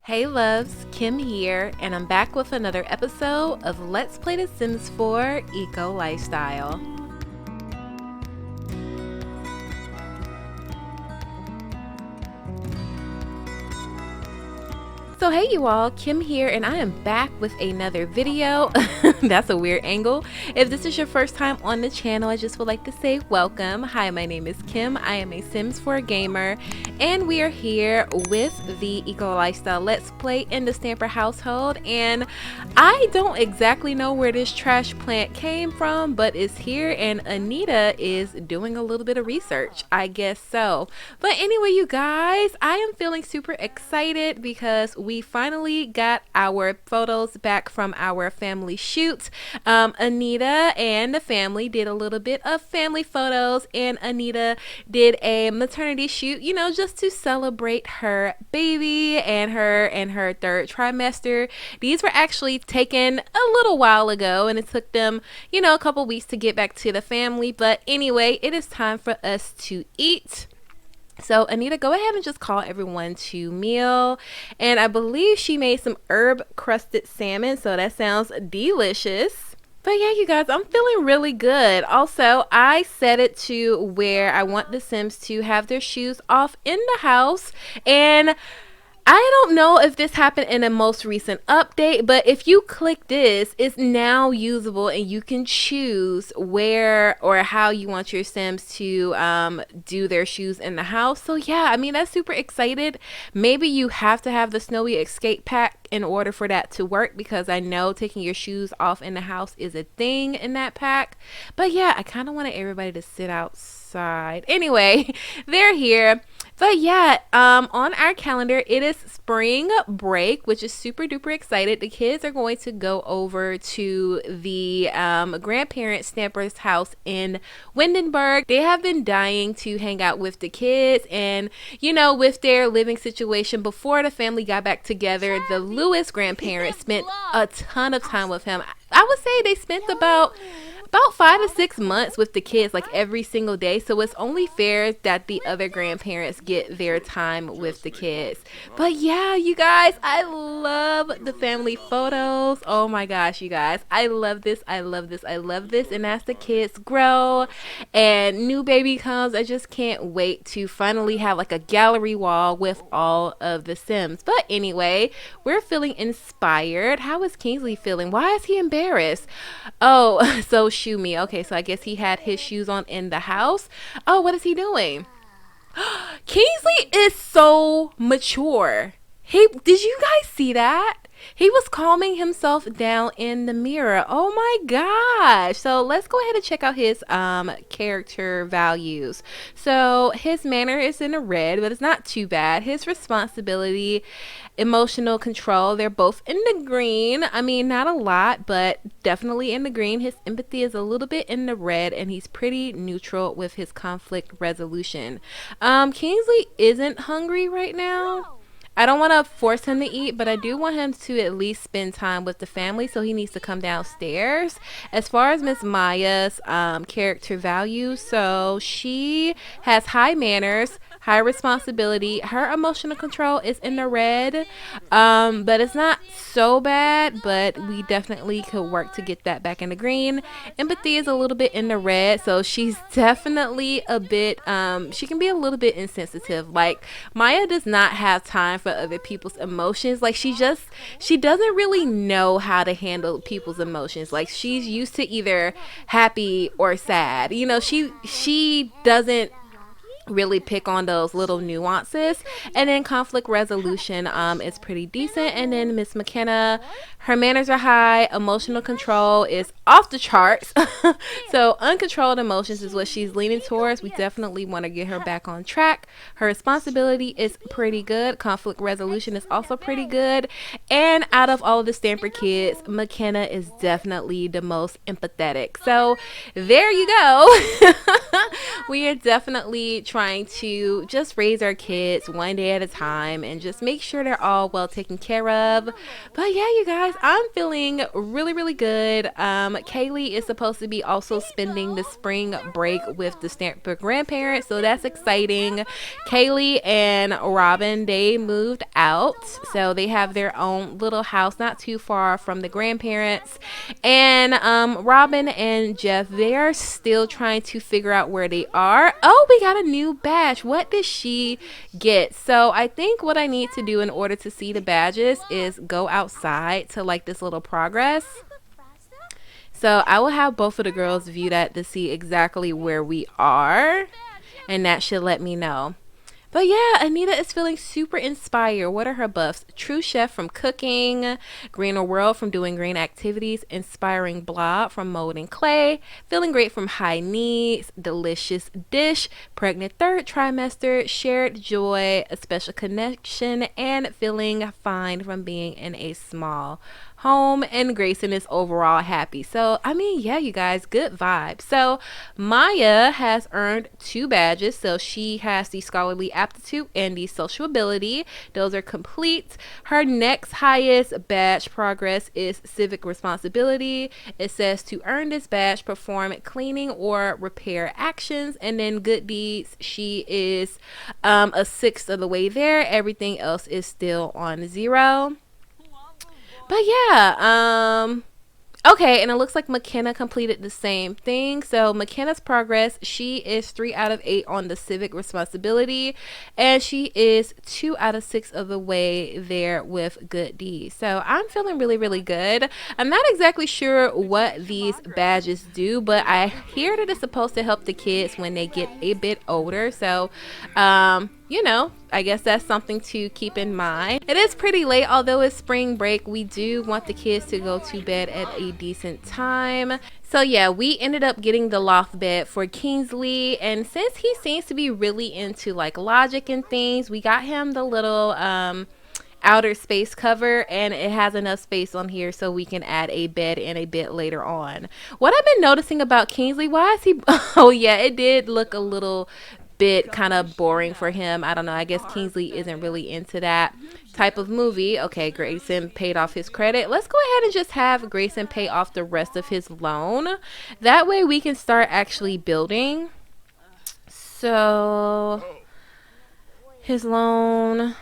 Hey loves, Kim here, and I'm back with another episode of Let's Play The Sims 4 Eco Lifestyle. So hey you all, Kim here, and I am back with another video. That's a weird angle. If this is your first time on the channel, I just would like to say welcome. Hi, my name is Kim. I am a Sims 4 gamer, and we are here with the Eco Lifestyle Let's Play in the Stamper household. And I don't exactly know where this trash plant came from, but it's here, and Anita is doing a little bit of research, I guess so. But anyway, you guys, I am feeling super excited because we finally got our photos back from our family shoot. Anita and the family did a little bit of family photos, and Anita did a maternity shoot, you know, just to celebrate her baby and her third trimester. These were actually taken a little while ago, and it took them, you know, a couple weeks to get back to the family. But anyway, it is time for us to eat. So Anita, go ahead and just call everyone to meal. And I believe she made some herb crusted salmon, so that sounds delicious. But yeah, you guys, I'm feeling really good. Also, I set it to where I want the Sims to have their shoes off in the house. And I don't know if this happened in a most recent update, but if you click this, it's now usable, and you can choose where or how you want your Sims to do their shoes in the house. So yeah, I mean, that's super excited. Maybe you have to have the Snowy Escape Pack in order for that to work, because I know taking your shoes off in the house is a thing in that pack. But yeah, I kind of wanted everybody to sit outside. Anyway, they're here. But yeah, on our calendar, it is spring break, which is super duper excited. The kids are going to go over to the grandparents' Stamper's house in Windenberg. They have been dying to hang out with the kids, and you know, with their living situation before the family got back together, the Lewis grandparents spent a ton of time with him. I would say they spent about 5 to 6 months with the kids, like every single day. So it's only fair that the other grandparents get their time with the kids. But yeah, you guys, I love the family photos. Oh my gosh, you guys, I love this. I love this. I love this. And as the kids grow and new baby comes, I just can't wait to finally have like a gallery wall with all of the Sims. But anyway, we're feeling inspired. How is Kingsley feeling? Why is he embarrassed? Oh, so shoe me. Okay, so I guess he had his shoes on in the house. Oh, what is he doing? Kingsley is so mature. Did you guys see that? He was calming himself down in the mirror. Oh my gosh. So let's go ahead and check out his character values. So his manner is in the red, but it's not too bad. His responsibility, emotional control, they're both in the green. I mean, not a lot, but definitely in the green. His empathy is a little bit in the red, and he's pretty neutral with his conflict resolution. Kingsley isn't hungry right now. I don't want to force him to eat, but I do want him to at least spend time with the family, so he needs to come downstairs. As far as Miss Maya's character values, so she has high manners, high responsibility. Her emotional control is in the red, but it's not so bad, but we definitely could work to get that back in the green. Empathy is a little bit in the red, so she's definitely a bit, she can be a little bit insensitive. Like, Maya does not have time for other people's emotions. Like, she doesn't really know how to handle people's emotions. Like, she's used to either happy or sad. You know, she doesn't really pick on those little nuances. And then conflict resolution is pretty decent. And then Miss McKenna, her manners are high, emotional control is off the charts. So uncontrolled emotions is what she's leaning towards. We definitely want to get her back on track. Her responsibility is pretty good. Conflict resolution is also pretty good. And out of all of the Stamper kids, McKenna is definitely the most empathetic. So there you go. We are definitely trying to just raise our kids one day at a time and just make sure they're all well taken care of. But yeah, you guys, I'm feeling really good. Kaylee is supposed to be also spending the spring break with the Stanford grandparents, so that's exciting. Kaylee and Robin, they moved out, so they have their own little house not too far from the grandparents. And Robin and Jeff, they are still trying to figure out where they are. Oh, we got a new badge. What did she get? So I think what I need to do in order to see the badges is go outside to like this little progress. So I will have both of the girls view that to see exactly where we are, and that should let me know. But yeah, Anita is feeling super inspired. What are her buffs? True chef from cooking, greener world from doing green activities, inspiring blob from molding clay, feeling great from high needs, delicious dish, pregnant third trimester, shared joy, a special connection, and feeling fine from being in a small home. And Grayson is overall happy. So I mean, yeah, you guys, good vibes. So Maya has earned 2 badges. So she has the scholarly aptitude and the social ability. Those are complete. Her next highest badge progress is civic responsibility. It says to earn this badge, perform cleaning or repair actions. And then good deeds, she is a sixth of the way there. Everything else is still on 0. But yeah, okay, and it looks like McKenna completed the same thing. So McKenna's progress, she is 3 out of 8 on the civic responsibility, and she is 2 out of 6 of the way there with good deeds. So I'm feeling really good. I'm not exactly sure what these badges do, but I hear that it's supposed to help the kids when they get a bit older. So you know, I guess that's something to keep in mind. It is pretty late, although it's spring break. We do want the kids to go to bed at a decent time. So yeah, we ended up getting the loft bed for Kingsley, and since he seems to be really into like logic and things, we got him the little outer space cover, and it has enough space on here so we can add a bed in a bit later on. What I've been noticing about Kingsley, why is he oh yeah, it did look a little bit kind of boring for him. I don't know, I guess Kingsley isn't really into that type of movie. Okay, Grayson paid off his credit. Let's go ahead and just have Grayson pay off the rest of his loan. That way we can start actually building. So his loan,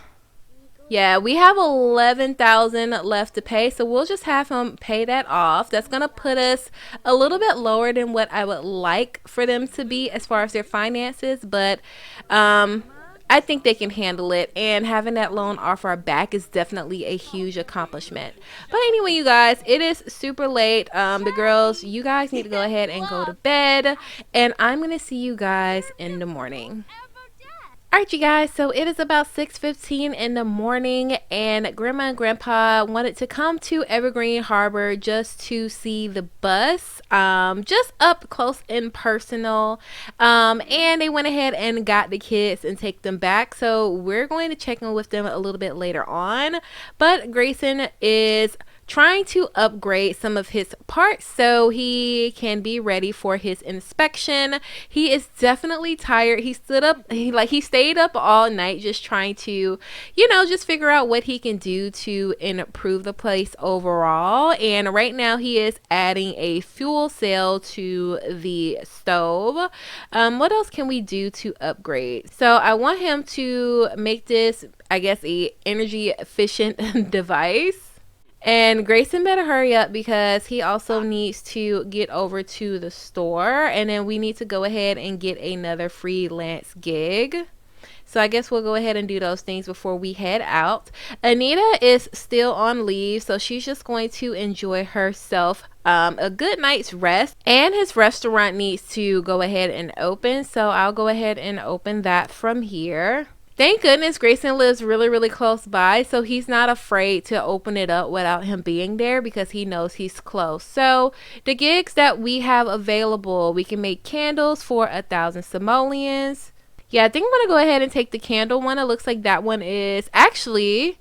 yeah, we have 11,000 left to pay, so we'll just have him pay that off. That's gonna put us a little bit lower than what I would like for them to be as far as their finances, but I think they can handle it, and having that loan off our back is definitely a huge accomplishment. But anyway, you guys, it is super late. The girls, you guys need to go ahead and go to bed, and I'm gonna see you guys in the morning. Alright, you guys, so it is about 6:15 in the morning, and Grandma and Grandpa wanted to come to Evergreen Harbor just to see the bus, just up close and personal, and they went ahead and got the kids and take them back. So we're going to check in with them a little bit later on, but Grayson is trying to upgrade some of his parts so he can be ready for his inspection. He is definitely tired. He stayed up all night just trying to, you know, just figure out what he can do to improve the place overall. And right now he is adding a fuel cell to the stove. What else can we do to upgrade? So I want him to make this, I guess, a energy efficient device. And Grayson better hurry up because he also needs to get over to the store, and then we need to go ahead and get another freelance gig. So I guess we'll go ahead and do those things before we head out. Anita is still on leave, so she's just going to enjoy herself a good night's rest, and his restaurant needs to go ahead and open, so I'll go ahead and open that from here. Thank goodness Grayson lives really close by, so he's not afraid to open it up without him being there because he knows he's close. So the gigs that we have available, we can make candles for 1,000 simoleons. Yeah, I think I'm gonna go ahead and take the candle one. It looks like that one is actually,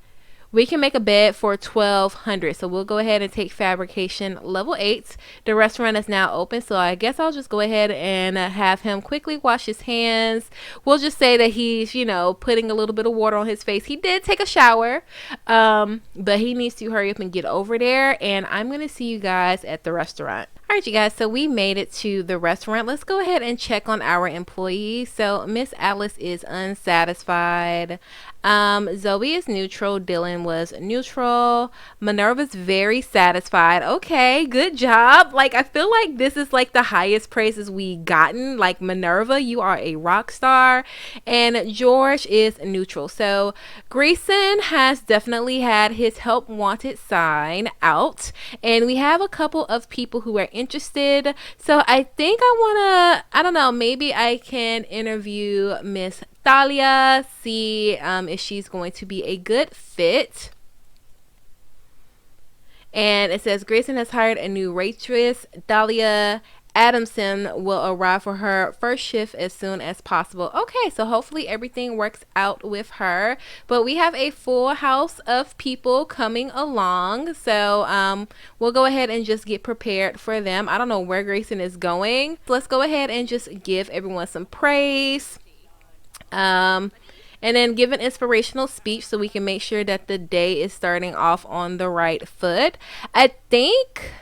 We can make a bed for 1,200. So we'll go ahead and take fabrication level 8. The restaurant is now open, so I guess I'll just go ahead and have him quickly wash his hands. We'll just say that he's, you know, putting a little bit of water on his face. He did take a shower, but he needs to hurry up and get over there. And I'm going to see you guys at the restaurant. All right, you guys, so we made it to the restaurant. Let's go ahead and check on our employees. So Miss Alice is unsatisfied. Zoe is neutral. Dylan was neutral. Minerva's very satisfied. Okay, good job. Like, I feel like this is like the highest praises we gotten. Like, Minerva, you are a rock star. And George is neutral. So Grayson has definitely had his help wanted sign out. And we have a couple of people who are interested. So I think I don't know, maybe I can interview Miss Thalia, see if she's going to be a good fit. And it says Grayson has hired a new waitress. Thalia Adamson will arrive for her first shift as soon as possible. Okay, so hopefully everything works out with her. But we have a full house of people coming along. So we'll go ahead and just get prepared for them. I don't know where Grayson is going. Let's go ahead and just give everyone some praise. And then give an inspirational speech so we can make sure that the day is starting off on the right foot. I think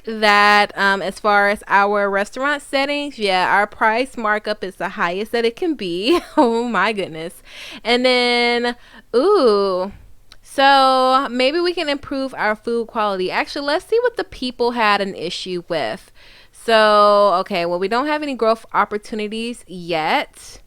that as far as our restaurant settings, yeah, our price markup is the highest that it can be. Oh my goodness. And then, ooh, so maybe we can improve our food quality. Actually, let's see what the people had an issue with. So, okay, well, we don't have any growth opportunities yet.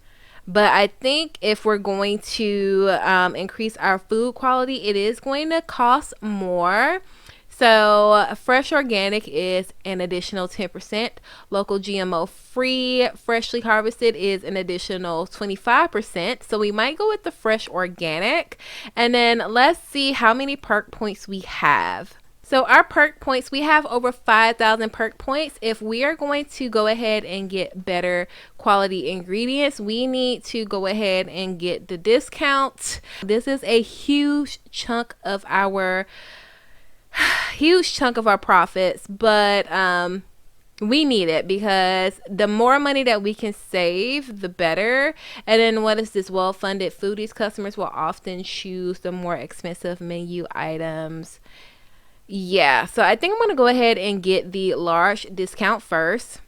But I think if we're going to increase our food quality, it is going to cost more. So fresh organic is an additional 10%. Local GMO free, freshly harvested is an additional 25%. So we might go with the fresh organic. And then let's see how many perk points we have. So our perk points, we have over 5,000 perk points. If we are going to go ahead and get better quality ingredients, we need to go ahead and get the discount. This is a huge chunk of our profits, but we need it because the more money that we can save, the better. And then what is this? Well-funded foodies customers will often choose the more expensive menu items. Yeah, so I think I'm going to go ahead and get the large discount first.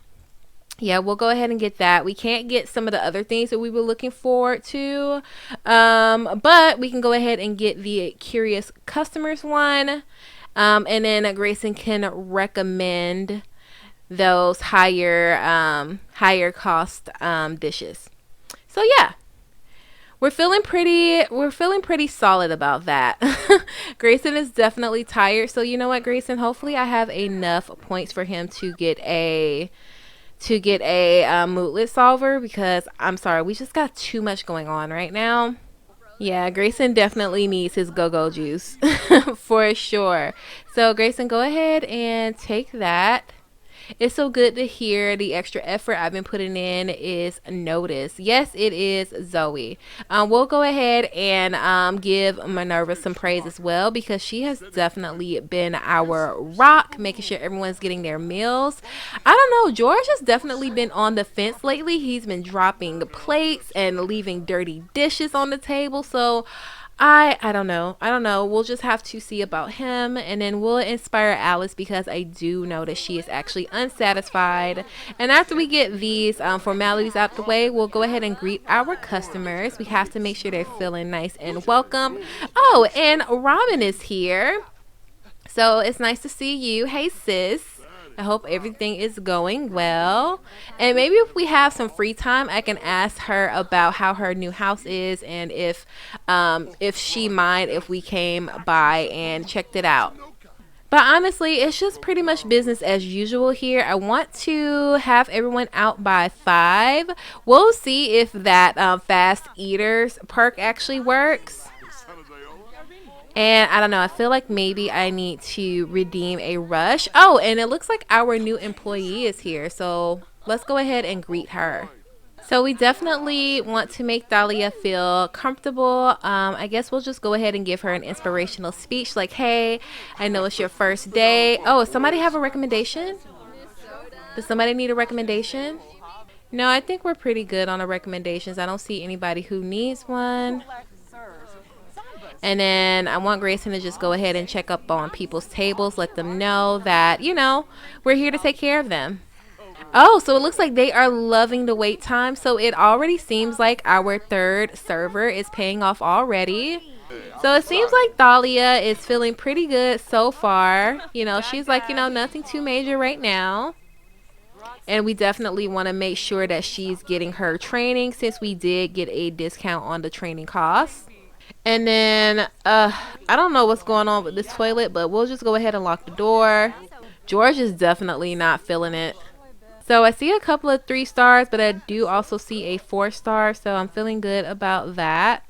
Yeah, we'll go ahead and get that. We can't get some of the other things that we were looking forward to, but we can go ahead and get the curious customers one. And then Grayson can recommend those higher cost dishes. So yeah. We're feeling pretty solid about that. Grayson is definitely tired. So you know what, Grayson? Hopefully I have enough points for him to get a moodlet solver, because I'm sorry, we just got too much going on right now. Yeah, Grayson definitely needs his go-go juice for sure. So Grayson, go ahead and take that. It's so good to hear the extra effort I've been putting in is noticed. Yes, it is Zoe. We'll go ahead and give Minerva some praise as well, because she has definitely been our rock, making sure everyone's getting their meals. I don't know, George has definitely been on the fence lately. He's been dropping plates and leaving dirty dishes on the table. So I don't know. We'll just have to see about him, and then we'll inspire Alice, because I do know that she is actually unsatisfied. And after we get these formalities out the way, we'll go ahead and greet our customers. We have to make sure they're feeling nice and welcome. Oh, and Robin is here. So it's nice to see you. Hey, sis. I hope everything is going well. And maybe if we have some free time, I can ask her about how her new house is, and if she mind if we came by and checked it out. But honestly, it's just pretty much business as usual here. I want to have everyone out by 5. We'll see if that fast eaters perk actually works. And I don't know, I feel like maybe I need to redeem a rush. Oh, and it looks like our new employee is here. So let's go ahead and greet her. So we definitely want to make Dahlia feel comfortable. I guess we'll just go ahead and give her an inspirational speech like, hey, I know it's your first day. Oh, does somebody have a recommendation? Does somebody need a recommendation? No, I think we're pretty good on the recommendations. I don't see anybody who needs one. And then I want Grayson to just go ahead and check up on people's tables, let them know that, you know, we're here to take care of them. Oh, so it looks like they are loving the wait time. So it already seems like our third server is paying off already. So it seems like Dahlia is feeling pretty good so far. You know, she's like, you know, nothing too major right now. And we definitely want to make sure that she's getting her training since we did get a discount on the training costs. And then, I don't know what's going on with this toilet, but we'll just go ahead and lock the door. George is definitely not feeling it. So I see a couple of 3 stars, but I do also see a 4 star. So I'm feeling good about that.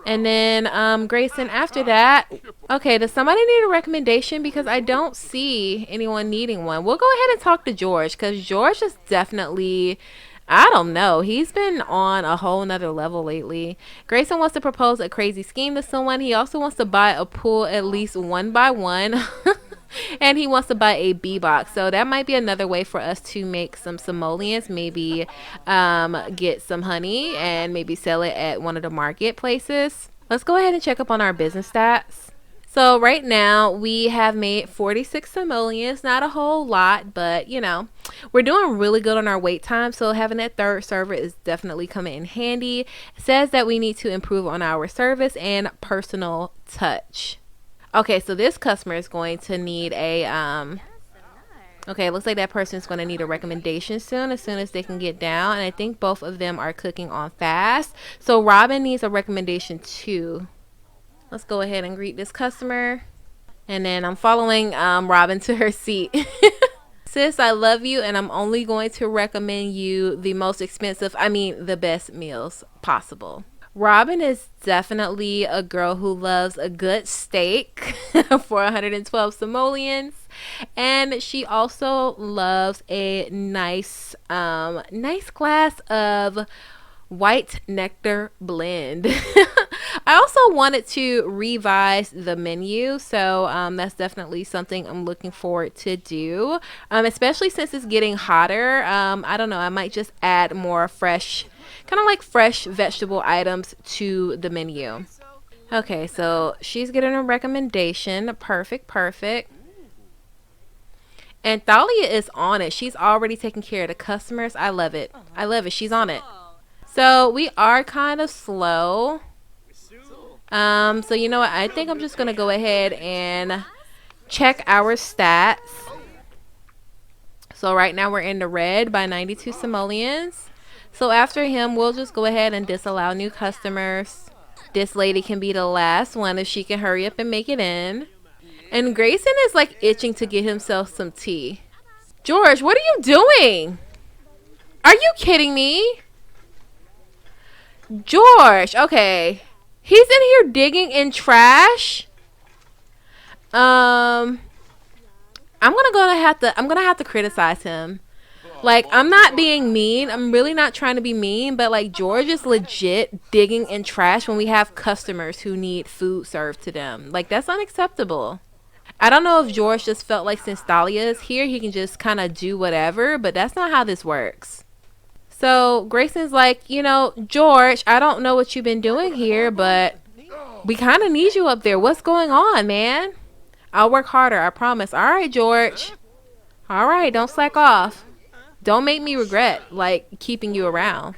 And then Grayson, after that, okay, does somebody need a recommendation? Because I don't see anyone needing one. We'll go ahead and talk to George because George is definitely, I don't know, he's been on a whole nother level lately. Grayson wants to propose a crazy scheme to someone. He also wants to buy a pool at least 1 by 1. And he wants to buy a B box. So that might be another way for us to make some simoleons. Maybe get some honey and maybe sell it at one of the marketplaces. Let's go ahead and check up on our business stats. So right now we have made 46 simoleons. Not a whole lot, but you know, we're doing really good on our wait time. So having that third server is definitely coming in handy. It says that we need to improve on our service and personal touch. Okay, so this customer is going to need a, okay, it looks like that person is going to need a recommendation soon as they can get down. And I think both of them are cooking on fast. So Robin needs a recommendation too. Let's go ahead and greet this customer. And then I'm following Robin to her seat. Sis, I love you, and I'm only going to recommend you the most expensive, the best meals possible. Robin is definitely a girl who loves a good steak for 112 simoleons, and she also loves a nice glass of white nectar blend. I also wanted to revise the menu, so that's definitely something I'm looking forward to do, especially since it's getting hotter. I don't know, I might just add more fresh vegetable items to the menu. Okay, so she's getting a recommendation. Perfect. And Thalia is on it. She's already taking care of the customers. I love it. She's on it. So we are kind of slow. So you know what? I think I'm just going to go ahead and check our stats. So right now we're in the red by 92 simoleons. So after him, we'll just go ahead and disallow new customers. This lady can be the last one if she can hurry up and make it in. And Grayson is like itching to get himself some tea. George, what are you doing? Are you kidding me? George, okay. He's in here digging in trash. I'm gonna have to criticize him. Like, I'm not being mean. I'm really not trying to be mean, but like George is legit digging in trash when we have customers who need food served to them. Like, that's unacceptable. I don't know if George just felt like since Thalia is here, he can just kind of do whatever, but that's not how this works. So Grayson's like, you know, George, I don't know what you've been doing here, but we kind of need you up there. What's going on, man? I'll work harder, I promise. All right, George. All right, don't slack off. Don't make me regret, like, keeping you around.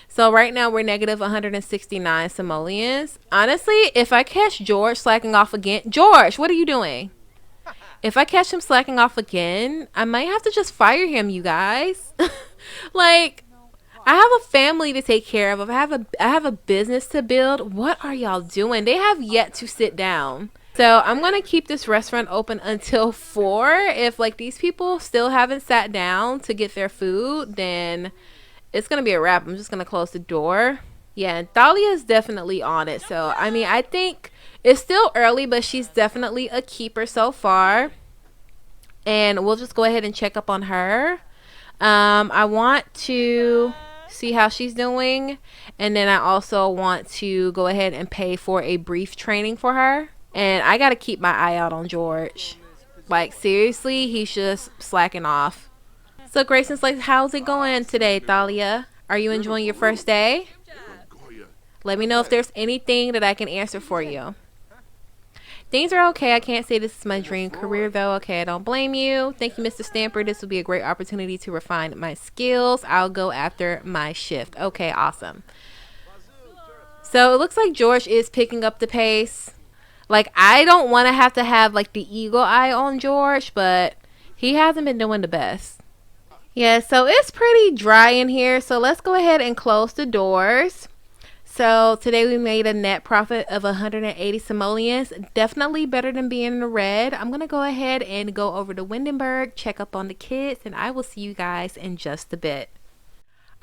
So right now we're negative 169 simoleons. Honestly, if I catch George slacking off again... George, what are you doing? If I catch him slacking off again, I might have to just fire him, you guys. Like, I have a family to take care of. I have a business to build. What are y'all doing? They have yet to sit down. So I'm going to keep this restaurant open until 4. If like these people still haven't sat down to get their food, then it's going to be a wrap. I'm just going to close the door. Yeah, and Thalia is definitely on it. So, I think it's still early, but she's definitely a keeper so far. And we'll just go ahead and check up on her. I want to... see how she's doing. And then I also want to go ahead and pay for a brief training for her. And I got to keep my eye out on George. Like, seriously, he's just slacking off. So Grayson's like, how's it going today, Thalia? Are you enjoying your first day? Let me know if there's anything that I can answer for you. Things are okay. I can't say this is my dream career, though. Okay, I don't blame you. Thank you, Mr. Stamper. This will be a great opportunity to refine my skills. I'll go after my shift. Okay, awesome. So it looks like George is picking up the pace. Like, I don't want to have like the eagle eye on George, but he hasn't been doing the best. Yeah, so it's pretty dry in here. So let's go ahead and close the doors. So today we made a net profit of 180 simoleons. Definitely better than being in the red. I'm going to go ahead and go over to Windenberg, check up on the kids, and I will see you guys in just a bit.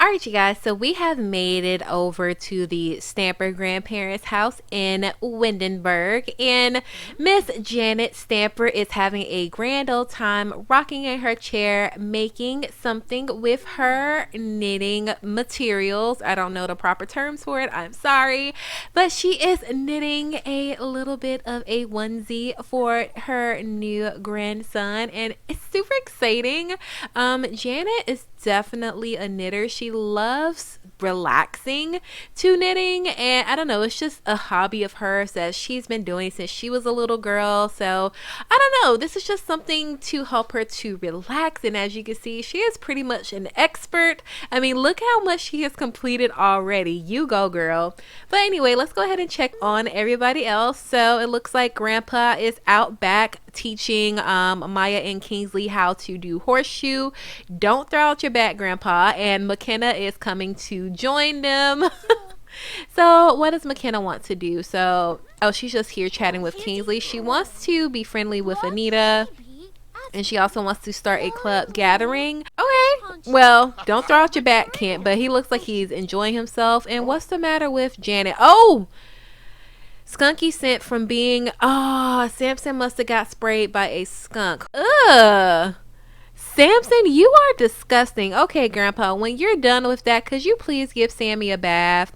Alright, you guys, so we have made it over to the Stamper grandparents' house in Windenberg, and Miss Janet Stamper is having a grand old time rocking in her chair, making something with her knitting materials. I don't know the proper terms for it, I'm sorry, but she is knitting a little bit of a onesie for her new grandson, and it's super exciting. Janet is definitely a knitter. She loves relaxing to knitting, and I don't know, it's just a hobby of hers that she's been doing since she was a little girl. So I don't know, this is just something to help her to relax, and as you can see, she is pretty much an expert. I mean, look how much she has completed already. You go, girl. But anyway, let's go ahead and check on everybody else. So it looks like Grandpa is out back teaching Maya and Kingsley how to do horseshoe. Don't throw out your bat, Grandpa. And McKenna is coming to join them. So what does McKenna want to do? So, oh, she's just here chatting with Kingsley. She wants to be friendly with Anita, and she also wants to start a club gathering. Okay, well, don't throw out your bat, Kent, but he looks like he's enjoying himself. And what's the matter with Janet? Oh, Skunky scent from being, Samson must have got sprayed by a skunk. Ugh. Samson, you are disgusting. Okay, Grandpa, when you're done with that, could you please give Sammy a bath?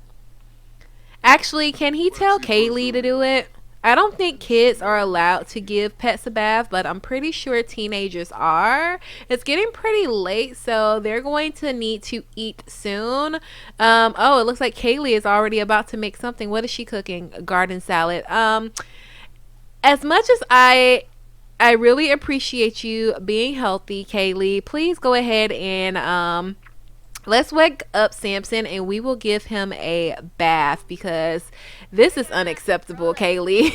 Actually, can he tell Kaylee to do it? I don't think kids are allowed to give pets a bath, but I'm pretty sure teenagers are. It's getting pretty late, so they're going to need to eat soon. Oh, it looks like Kaylee is already about to make something. What is she cooking? A garden salad. As much as I really appreciate you being healthy, Kaylee, please go ahead and let's wake up Samson and we will give him a bath, because this is unacceptable, Kaylee.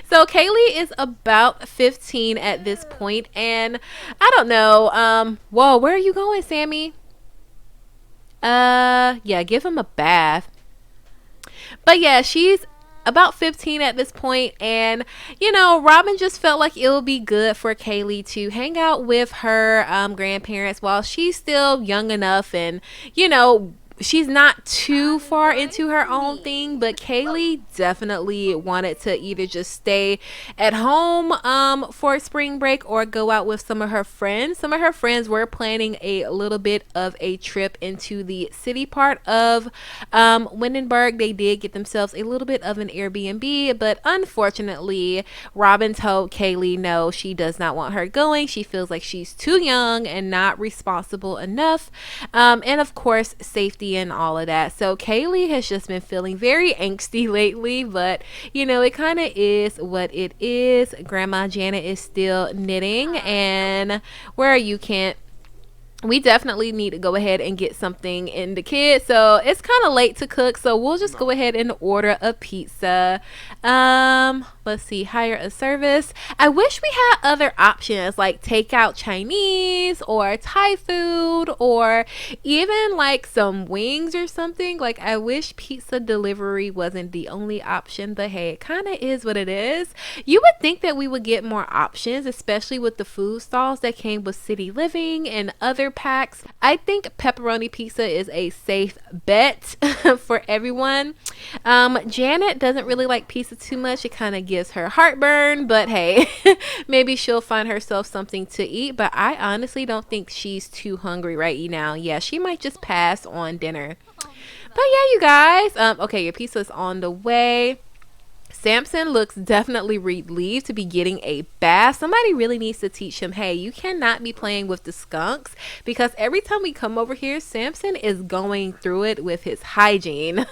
So Kaylee is about 15 at this point, and I don't know. Whoa, where are you going, Sammy? Yeah, give him a bath. But yeah, she's about 15 at this point, and you know, Robin just felt like it would be good for Kaylee to hang out with her grandparents while she's still young enough, and you know, she's not too far into her own thing. But Kaylee definitely wanted to either just stay at home for spring break or go out with some of her friends. Some of her friends were planning a little bit of a trip into the city part of Windenberg. They did get themselves a little bit of an Airbnb, but unfortunately Robin told Kaylee no, she does not want her going. She feels like she's too young and not responsible enough, and of course safety and all of that. So Kaylee has just been feeling very angsty lately, but you know, it kind of is what it is. Grandma Janet is still knitting, and where are you, Kent? We definitely need to go ahead and get something in the kids. So it's kind of late to cook, so we'll just go ahead and order a pizza. Let's see, hire a service. I wish we had other options like takeout Chinese or Thai food, or even like some wings or something. Like, I wish pizza delivery wasn't the only option, but hey, it kind of is what it is. You would think that we would get more options, especially with the food stalls that came with City Living and other starter packs. I think pepperoni pizza is a safe bet for everyone. Janet doesn't really like pizza too much. It kind of gives her heartburn, but hey, maybe she'll find herself something to eat. But I honestly don't think she's too hungry right now. Yeah, she might just pass on dinner. But yeah, you guys, okay, your pizza is on the way. Samson looks definitely relieved to be getting a bath. Somebody really needs to teach him, hey, you cannot be playing with the skunks, because every time we come over here, Samson is going through it with his hygiene.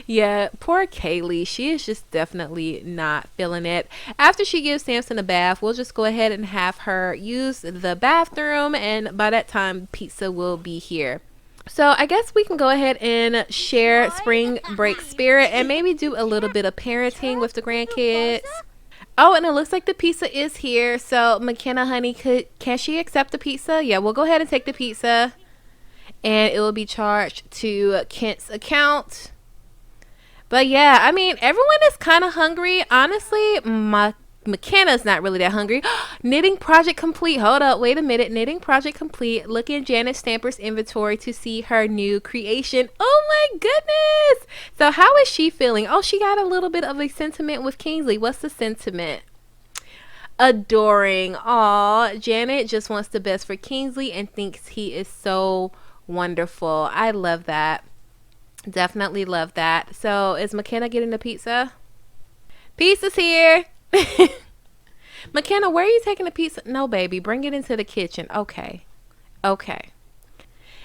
Yeah, poor Kaylee. She is just definitely not feeling it. After she gives Samson a bath, we'll just go ahead and have her use the bathroom, and by that time, pizza will be here. So I guess we can go ahead and share spring break spirit and maybe do a little bit of parenting with the grandkids. Oh, and it looks like the pizza is here. So McKenna, honey, can she accept the pizza? Yeah, we'll go ahead and take the pizza, and it will be charged to Kent's account. But yeah, I mean, everyone is kind of hungry. Honestly, McKenna's not really that hungry. Knitting project complete. Hold up, wait a minute. Knitting project complete. Look in Janet Stamper's inventory to see her new creation. Oh my goodness. So how is she feeling? Oh, she got a little bit of a sentiment with Kingsley. What's the sentiment? Adoring. Aw, Janet just wants the best for Kingsley and thinks he is so wonderful. I love that. Definitely love that. So is McKenna getting the pizza? Pizza's here. McKenna, where are you taking the pizza? No, baby, bring it into the kitchen. Okay. And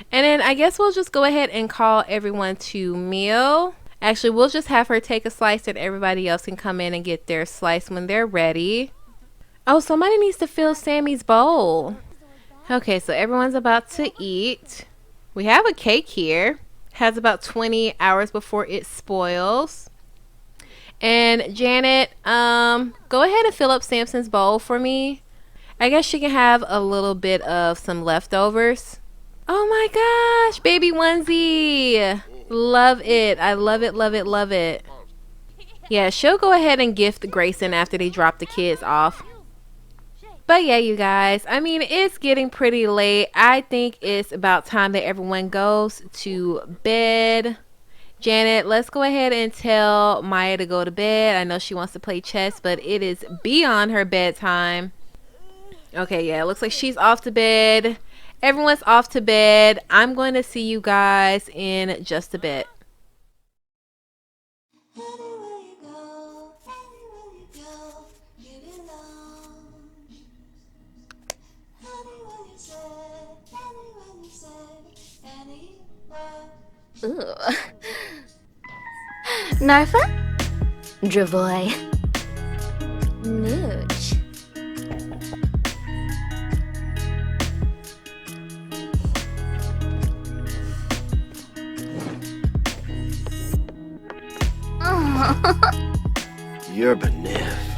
then I guess we'll just go ahead and call everyone to meal. Actually, we'll just have her take a slice and everybody else can come in and get their slice when they're ready. Oh, somebody needs to fill Sammy's bowl. Okay, so everyone's about to eat. We have a cake here. Has about 20 hours before it spoils. And Janet, go ahead and fill up Samson's bowl for me. I guess she can have a little bit of some leftovers. Oh my gosh, baby onesie. Love it. I love it, love it, love it. Yeah, she'll go ahead and gift Grayson after they drop the kids off. But yeah, you guys, I mean, it's getting pretty late. I think it's about time that everyone goes to bed. Janet, let's go ahead and tell Maya to go to bed. I know she wants to play chess, but it is beyond her bedtime. Okay, yeah, it looks like she's off to bed. Everyone's off to bed. I'm going to see you guys in just a bit. Ooh. Narfa? Dravoy. Nooch. You're benif.